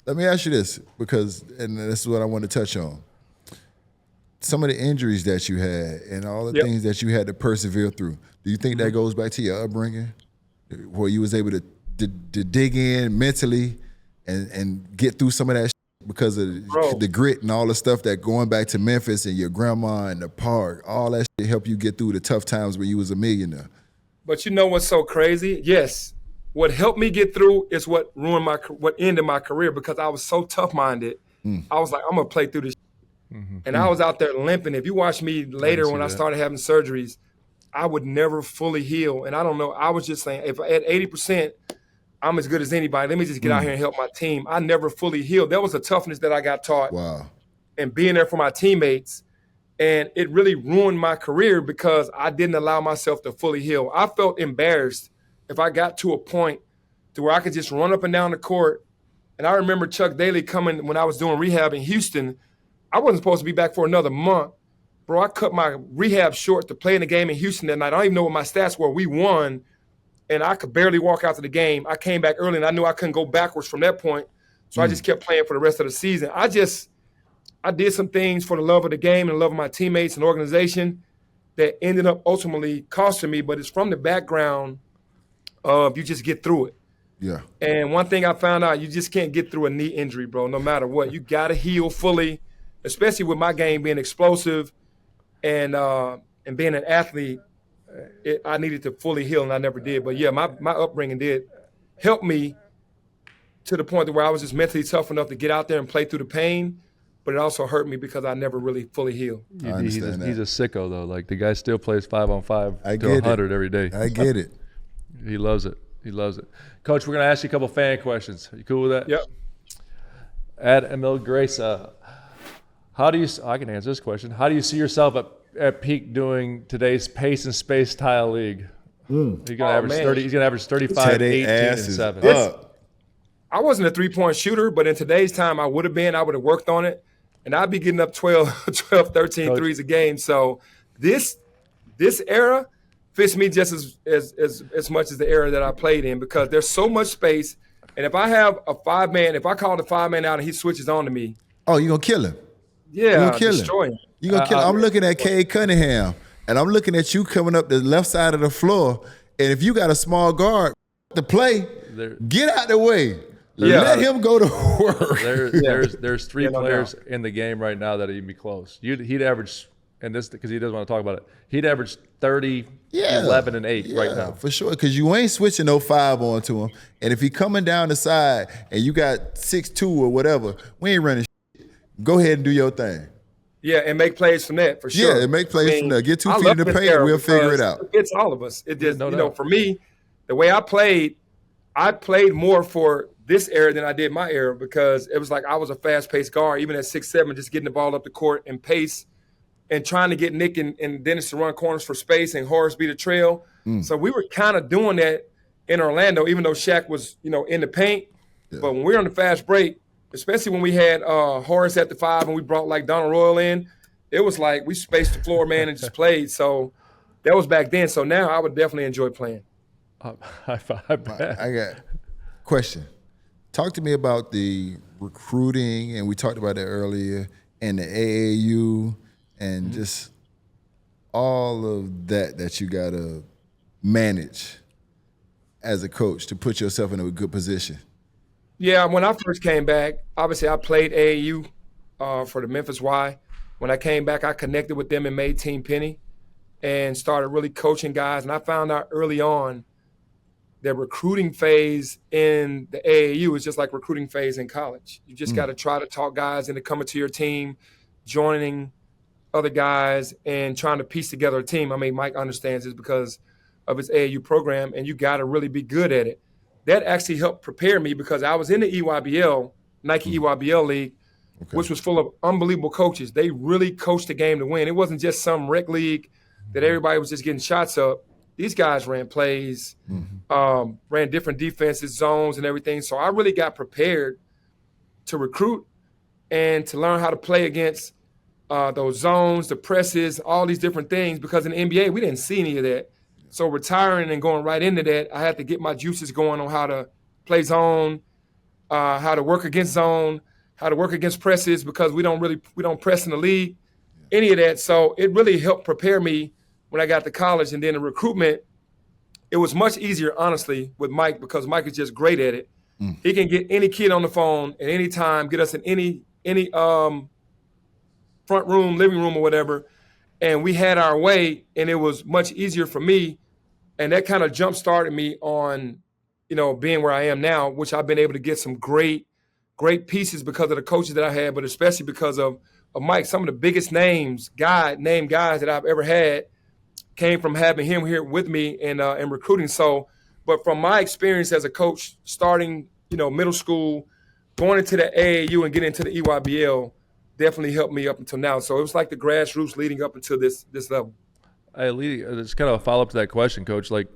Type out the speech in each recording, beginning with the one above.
Let me ask you this, and this is what I want to touch on. Some of the injuries that you had and all the things that you had to persevere through, do you think that goes back to your upbringing, where you was able to dig in mentally and get through some of that shit because of the grit and all the stuff that going back to Memphis and your grandma and the park, all that shit helped you get through the tough times when you was a millionaire? But you know what's so crazy? Yes. What helped me get through is what ended my career, because I was so tough-minded. I was like, I'm going to play through this shit. And I was out there limping. If you watch me later when I started having surgeries, I would never fully heal. And I don't know, I was just saying, if at 80%, I'm as good as anybody. Let me just get out here and help my team. I never fully healed. That was a toughness that I got taught. Wow. And being there for my teammates. And it really ruined my career because I didn't allow myself to fully heal. I felt embarrassed if I got to a point to where I could just run up and down the court. And I remember Chuck Daly coming when I was doing rehab in Houston. I wasn't supposed to be back for another month. Bro, I cut my rehab short to play in the game in Houston that night. I don't even know what my stats were. We won, and I could barely walk out to the game. I came back early, and I knew I couldn't go backwards from that point. So I just kept playing for the rest of the season. I did some things for the love of the game and the love of my teammates and organization that ended up ultimately costing me, but it's from the background of you just get through it. Yeah. And one thing I found out, you just can't get through a knee injury, bro, no matter what. You got to heal fully, especially with my game being explosive and being an athlete. I needed to fully heal, and I never did. But, yeah, my upbringing did help me to the point where I was just mentally tough enough to get out there and play through the pain. But it also hurt me because I never really fully healed. He's a sicko, though. Like, the guy still plays 5-on-5 to 100 every day. I get it. He loves it. He loves it. Coach, we're going to ask you a couple fan questions. Are you cool with that? Yep. Ed Emil Grace, I can answer this question. How do you see yourself at peak doing today's pace and space tile league? He's going to average 30. He's going to average 35, 18, and 7. I wasn't a three-point shooter, but in today's time, I would have been. I would have worked on it, and I'd be getting up 12, 13 threes a game. So this era fits me just as much as the era that I played in, because there's so much space. And if I have a five-man, if I call the five-man out and he switches on to me. Oh, you're going to kill him. Yeah, destroy him. You're going to kill him. I'm looking at Cade Cunningham, and I'm looking at you coming up the left side of the floor. And if you got a small guard to play, get out the way. Let him go to work. There's three players in the game right now that he'd be close. He'd average, and this because he doesn't want to talk about it, he'd average 30, 11, and 8 right now. For sure, because you ain't switching no 5 onto him. And if he coming down the side and you got 6'2" or whatever, we ain't running shit. Go ahead and do your thing. Yeah, and make plays from that, for sure. Yeah, and make plays from that. Get 2 feet in the paint and we'll figure it out. It's all of us. It just, for me, the way I played more for this era than I did my era, because it was like I was a fast-paced guard, even at 6'7", just getting the ball up the court and pace and trying to get Nick and Dennis to run corners for space and Horace be the trail. So we were kind of doing that in Orlando, even though Shaq was, in the paint. Yeah. But when we were on the fast break, especially when we had Horace at the 5 and we brought like Donald Royal in, it was like we spaced the floor, man, and just played. So that was back then. So now I would definitely enjoy playing. High five. I got a question. Talk to me about the recruiting, and we talked about that earlier, and the AAU, and just all of that you got to manage as a coach to put yourself in a good position. Yeah, when I first came back, obviously I played AAU for the Memphis Y. When I came back, I connected with them and made Team Penny and started really coaching guys. And I found out early on the recruiting phase in the AAU is just like recruiting phase in college. You just got to try to talk guys into coming to your team, joining other guys, and trying to piece together a team. I mean, Mike understands this because of his AAU program, and you got to really be good at it. That actually helped prepare me because I was in the EYBL, Nike EYBL League, which was full of unbelievable coaches. They really coached the game to win. It wasn't just some rec league that everybody was just getting shots up. These guys ran plays, ran different defenses, zones, and everything. So I really got prepared to recruit and to learn how to play against those zones, the presses, all these different things, because in the NBA, we didn't see any of that. So retiring and going right into that, I had to get my juices going on how to play zone, how to work against zone, how to work against presses, because we don't press in the league, any of that. So it really helped prepare me when I got to college. And then the recruitment, it was much easier, honestly, with Mike, because Mike is just great at it. He can get any kid on the phone at any time, get us in any front room, living room, or whatever, and we had our way, and it was much easier for me. And that kind of jump started me on, being where I am now, which I've been able to get some great pieces because of the coaches that I had, but especially because of Mike. Some of the biggest names, guys that I've ever had came from having him here with me and recruiting. So, but from my experience as a coach, starting, middle school, going into the AAU and getting into the EYBL, definitely helped me up until now. So it was like the grassroots leading up until this level. It's kind of a follow-up to that question, Coach. Like,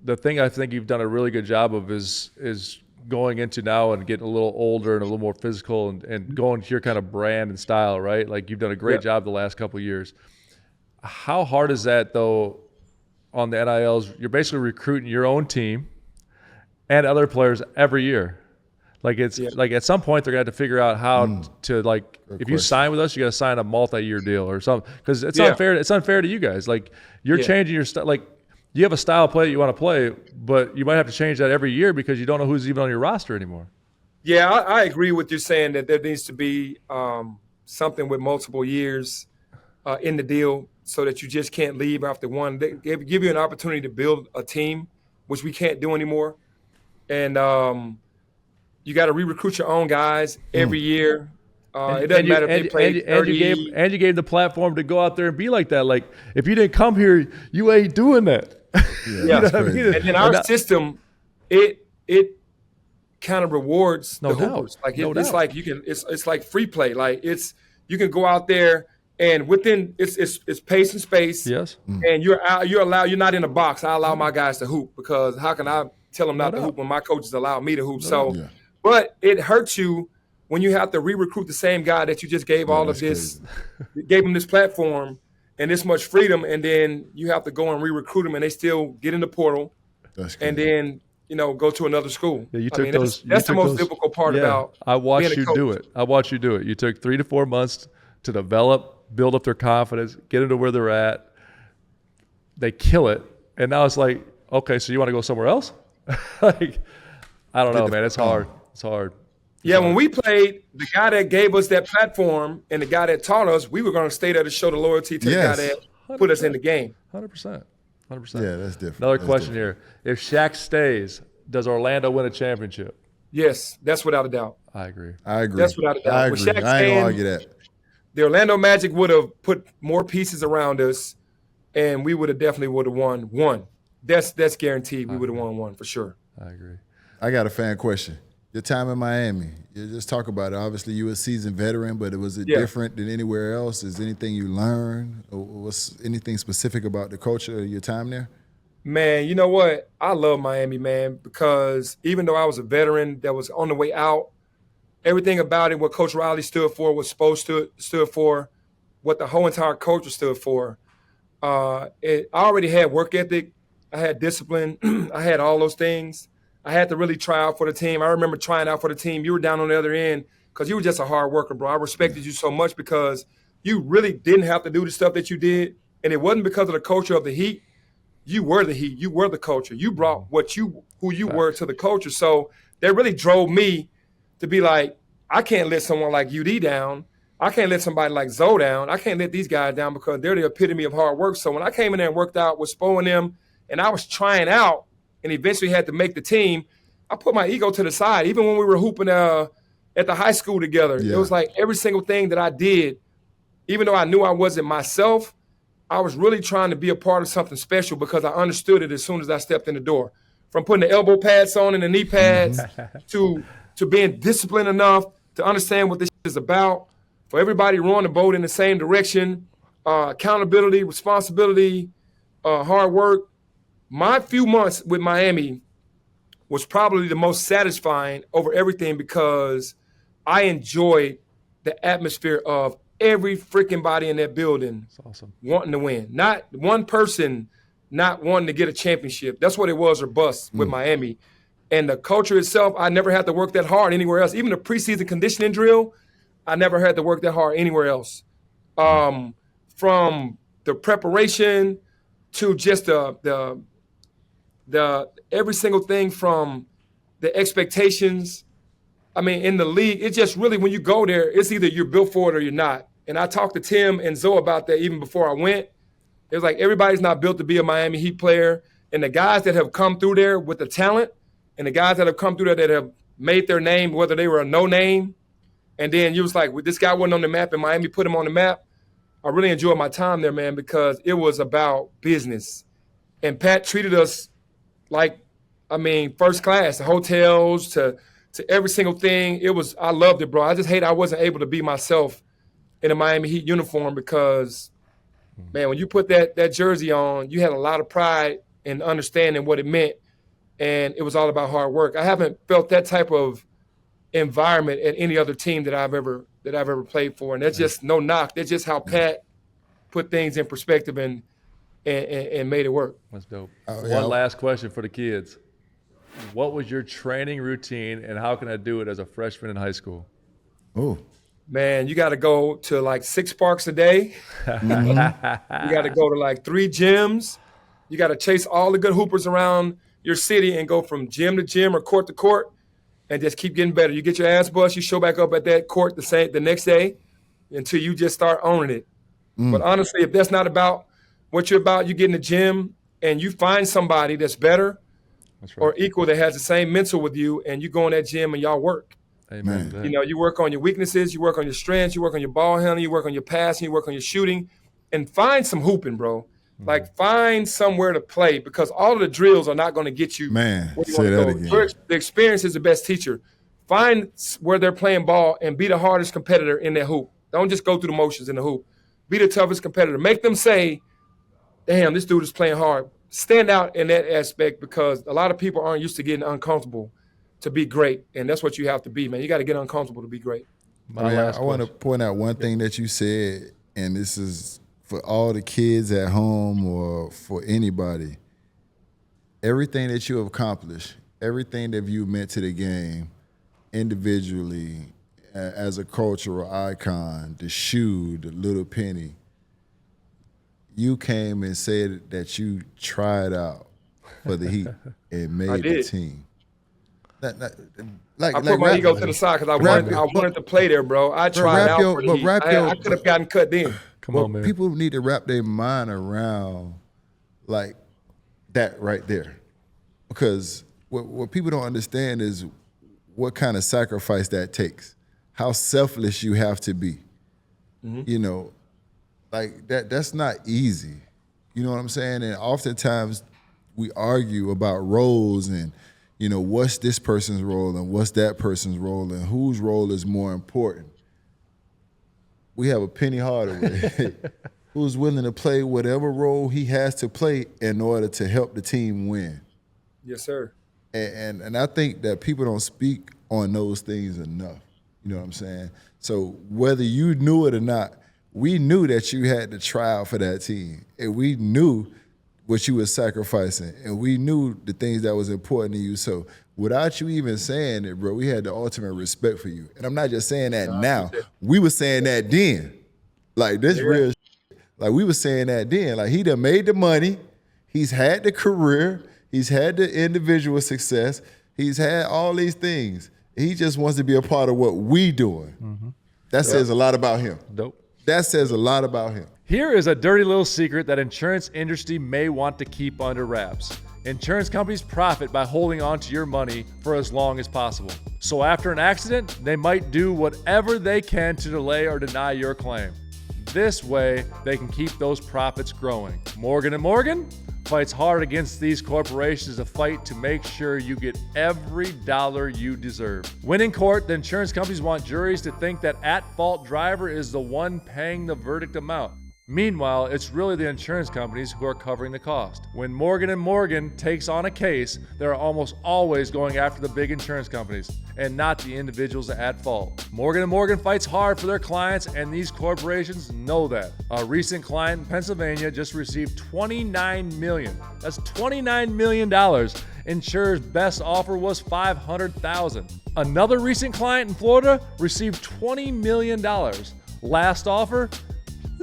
the thing I think you've done a really good job of is going into now and getting a little older and a little more physical and going to your kind of brand and style, right? Like, you've done a great job the last couple of years. How hard is that, though, on the NILs? You're basically recruiting your own team and other players every year. Like, it's like at some point they're going to have to figure out how to, like, if you sign with us, you got to sign a multi-year deal or something, because it's unfair. It's unfair to you guys. Like, you're changing your style. Like, you have a style of play that you want to play, but you might have to change that every year because you don't know who's even on your roster anymore. Yeah, I agree with you saying that there needs to be something with multiple years in the deal, so that you just can't leave after one. They give you an opportunity to build a team, which we can't do anymore. And you got to re-recruit your own guys every year. It doesn't matter if they play 30. And you gave the platform to go out there and be like that. Like, if you didn't come here, you ain't doing that. Yeah. And then our system, it kind of rewards the hoopers. Like, it's like it's like free play. Like, you can go out there and within it's pace and space. Yes. And you're not in a box. I allow my guys to hoop, because how can I tell them not to hoop when my coaches allow me to hoop? But it hurts you when you have to re-recruit the same guy that you just gave all of this, gave him this platform and this much freedom, and then you have to go and re-recruit them, and they still get in the portal, and then go to another school. Yeah, that's the most difficult part about. I watched you do it. You took 3 to 4 months to develop, build up their confidence, get them to where they're at. They kill it, and now it's like, okay, so you want to go somewhere else? Like, I don't know, man. It's hard. It's hard. When we played, the guy that gave us that platform and the guy that taught us, we were going to stay there to show the loyalty to the guy that put us in the game. 100%. Yeah, that's different. Another question here. If Shaq stays, does Orlando win a championship? Yes, that's without a doubt. I agree. That's without a doubt. I agree. I ain't going to argue that. The Orlando Magic would have put more pieces around us, and we would have definitely won one. That's guaranteed. We would have won one for sure. I agree. I got a fan question. Your time in Miami, you just talk about it. Obviously, you were a seasoned veteran, but was it different than anywhere else? Is anything you learned? Or was anything specific about the culture of your time there? Man, you know what? I love Miami, man, because even though I was a veteran that was on the way out, everything about it, what Coach Riley stood for, what Spo stood for, what the whole entire culture stood for. I already had work ethic. I had discipline. I had all those things. I had to really try out for the team. I remember trying out for the team. You were down on the other end because you were just a hard worker, bro. I respected you so much because you really didn't have to do the stuff that you did. And it wasn't because of the culture of the Heat. You were the Heat. You were the culture. You brought who you were to the culture. So that really drove me to be like, I can't let someone like UD down. I can't let somebody like Zoe down. I can't let these guys down because they're the epitome of hard work. So when I came in there and worked out with Spo and them, and I was trying out and eventually had to make the team, I put my ego to the side. Even when we were hooping at the high school together, it was like every single thing that I did, even though I knew I wasn't myself, I was really trying to be a part of something special because I understood it as soon as I stepped in the door. From putting the elbow pads on and the knee pads to being disciplined enough to understand what this is about, for everybody rowing the boat in the same direction, accountability, responsibility, hard work. My few months with Miami was probably the most satisfying over everything because I enjoyed the atmosphere of every freaking body in that building wanting to win. Not one person not wanting to get a championship. That's what it was or bust with Miami. And the culture itself, I never had to work that hard anywhere else. Even the preseason conditioning drill, I never had to work that hard anywhere else. From the preparation to just the every single thing, from the expectations. I mean, in the league, it's just really, when you go there, it's either you're built for it or you're not. And I talked to Tim and Zoe about that even before I went. It was like, everybody's not built to be a Miami Heat player. And the guys that have come through there with the talent, and the guys that have come through there that have made their name, whether they were a no name, and then you was like, well, this guy wasn't on the map and Miami put him on the map. I really enjoyed my time there, man, because it was about business. And Pat treated us like, I mean, first class, the hotels to every single thing. I loved it, bro. I just hate I wasn't able to be myself in a Miami Heat uniform, because, man, when you put that jersey on, you had a lot of pride in understanding what it meant, and it was all about hard work. I haven't felt that type of environment at any other team that I've ever played for, and that's just no knock. That's just how Pat put things in perspective and made it work. That's dope. One last question for the kids. What was your training routine, and how can I do it as a freshman in high school? Oh, man, you got to go to like 6 parks a day. You got to go to like 3 gyms. You got to chase all the good hoopers around your city and go from gym to gym or court to court, and just keep getting better. You get your ass bust, you show back up at that court the next day until you just start owning it. But honestly, if that's not about what you're about, you get in the gym and you find somebody that's better or equal, that has the same mental with you, and you go in that gym and y'all work. Amen. You know, you work on your weaknesses, you work on your strengths, you work on your ball handling, you work on your passing, you work on your shooting, and find some hooping, bro. Like, find somewhere to play, because all of the drills are not going to get you. Man, where you say that go. again. The experience is the best teacher. Find where they're playing ball and be the hardest competitor in their hoop. Don't just go through the motions in the hoop. Be the toughest competitor. Make them say, damn, this dude is playing hard. Stand out in that aspect, because a lot of people aren't used to getting uncomfortable to be great, and that's what you have to be, man. You got to get uncomfortable to be great. I want to point out one thing that you said, and this is for all the kids at home or for anybody. Everything that you have accomplished, everything that you meant to the game individually, as a cultural icon, the shoe, the little penny, you came and said that you tried out for the Heat and made the team. I put my ego to the side, because I wanted to play there, bro. I tried out for the Heat. I could have gotten cut then. Come on, man. People need to wrap their mind around like that right there, because what people don't understand is what kind of sacrifice that takes, how selfless you have to be. You know, like that's not easy. You know what I'm saying? And oftentimes we argue about roles and, you know, what's this person's role and what's that person's role and whose role is more important. We have a Penny Hardaway who's willing to play whatever role he has to play in order to help the team win. Yes, sir. And I think that people don't speak on those things enough. You know what I'm saying? So whether you knew it or not, we knew that you had to try out for that team. And we knew what you were sacrificing. And we knew the things that was important to you. So without you even saying it, bro, we had the ultimate respect for you. And I'm not just saying that now. We were saying that then. Like, this real shit. Like, we were saying that then. Like, he done made the money. He's had the career. He's had the individual success. He's had all these things. He just wants to be a part of what we doing. That says a lot about him. Dope. That says a lot about him. Here is a dirty little secret that insurance industry may want to keep under wraps. Insurance companies profit by holding on to your money for as long as possible. So after an accident, they might do whatever they can to delay or deny your claim. This way, they can keep those profits growing. Morgan & Morgan fights hard against these corporations to fight to make sure you get every dollar you deserve. When in court, the insurance companies want juries to think that at-fault driver is the one paying the verdict amount. Meanwhile, it's really the insurance companies who are covering the cost. When Morgan & Morgan takes on a case, they're almost always going after the big insurance companies and not the individuals at fault. Morgan & Morgan fights hard for their clients, and these corporations know that. A recent client in Pennsylvania just received $29 million. That's $29 million. Insurer's best offer was $500,000. Another recent client in Florida received $20 million. Last offer,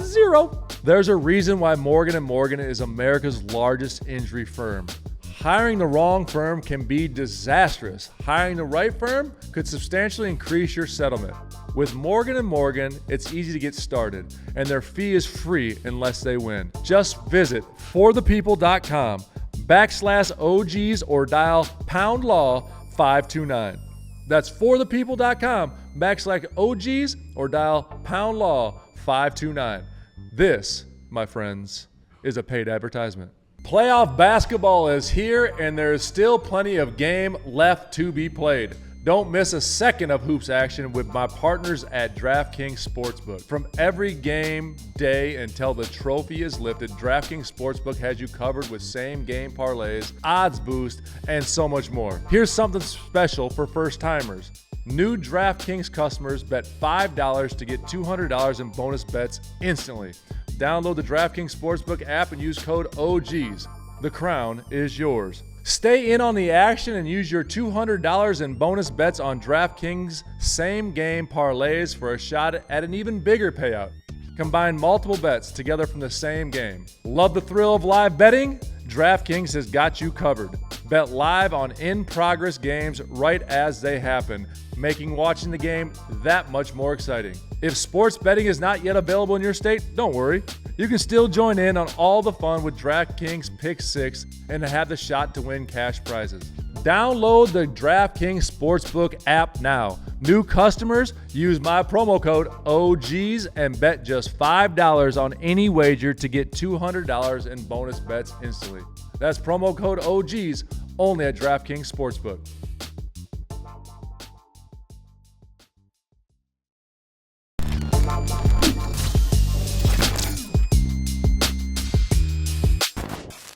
zero. There's a reason why Morgan & Morgan is America's largest injury firm. Hiring the wrong firm can be disastrous. Hiring the right firm could substantially increase your settlement. With Morgan & Morgan, it's easy to get started, and their fee is free unless they win. Just visit forthepeople.com/OGs or dial #law 529. That's forthepeople.com/OGs or dial #law 529. This, my friends, is a paid advertisement. Playoff basketball is here, and there is still plenty of game left to be played. Don't miss a second of hoops action with my partners at DraftKings Sportsbook. From every game day until the trophy is lifted, DraftKings Sportsbook has you covered with same-game parlays, odds boost, and so much more. Here's something special for first-timers. New DraftKings customers bet $5 to get $200 in bonus bets instantly. Download the DraftKings Sportsbook app and use code OGs. The crown is yours. Stay in on the action and use your $200 in bonus bets on DraftKings same-game parlays for a shot at an even bigger payout. Combine multiple bets together from the same game. Love the thrill of live betting? DraftKings has got you covered. Bet live on in-progress games right as they happen, making watching the game that much more exciting. If sports betting is not yet available in your state, don't worry. You can still join in on all the fun with DraftKings Pick 6 and have the shot to win cash prizes. Download the DraftKings Sportsbook app now. New customers, use my promo code OGs and bet just $5 on any wager to get $200 in bonus bets instantly. That's promo code OGs only at DraftKings Sportsbook.